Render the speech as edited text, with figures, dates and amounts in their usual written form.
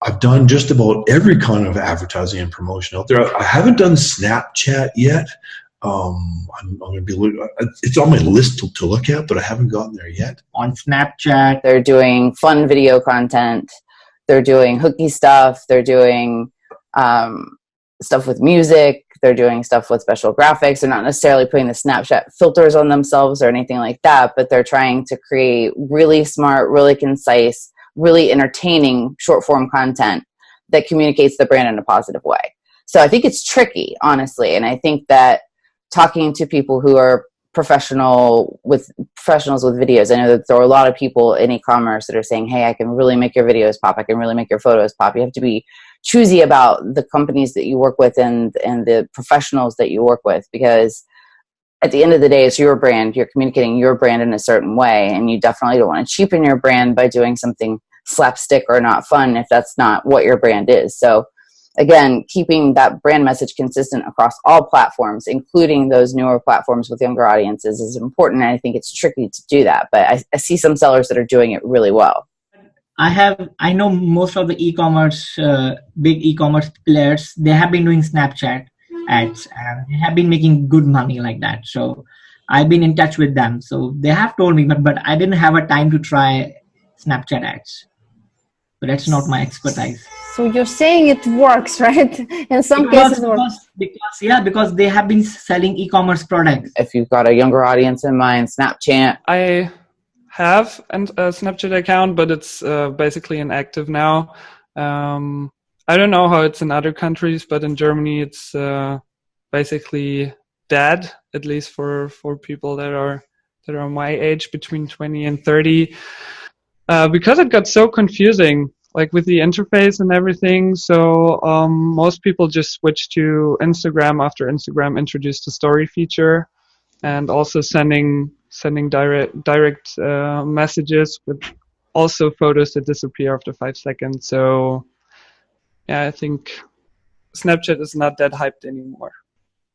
I've done just about every kind of advertising and promotion out there. I haven't done Snapchat yet. I'm going to be. It's on my list to look at, but I haven't gotten there yet. On Snapchat, they're doing fun video content. They're doing hooky stuff. They're doing stuff with music. They're doing stuff with special graphics. They're not necessarily putting the Snapchat filters on themselves or anything like that, but they're trying to create really smart, really concise, really entertaining short form content that communicates the brand in a positive way. So I think it's tricky, honestly. And I think that talking to people who are professionals with videos, I know that there are a lot of people in e-commerce that are saying, hey, I can really make your videos pop. I can really make your photos pop. You have to be choosy about the companies that you work with and the professionals that you work with, because at the end of the day, it's your brand. You're communicating your brand in a certain way, and you definitely don't want to cheapen your brand by doing something slapstick or not fun if that's not what your brand is. So again, keeping that brand message consistent across all platforms, including those newer platforms with younger audiences, is important. And I think it's tricky to do that, but I see some sellers that are doing it really well. I know most of the big e-commerce players, they have been doing Snapchat ads and they have been making good money like that. So I've been in touch with them. So they have told me, but I didn't have a time to try Snapchat ads. But that's not my expertise. So you're saying it works, right? In some cases it works. Because they have been selling e-commerce products. If you've got a younger audience in mind, Snapchat. I have a Snapchat account, but it's basically inactive now. I don't know how it's in other countries, but in Germany it's basically dead, at least for people that are my age, between 20 and 30, because it got so confusing, like with the interface and everything. So most people just switched to Instagram after Instagram introduced the story feature, and also sending direct messages with also photos that disappear after 5 seconds. So yeah, I think Snapchat is not that hyped anymore.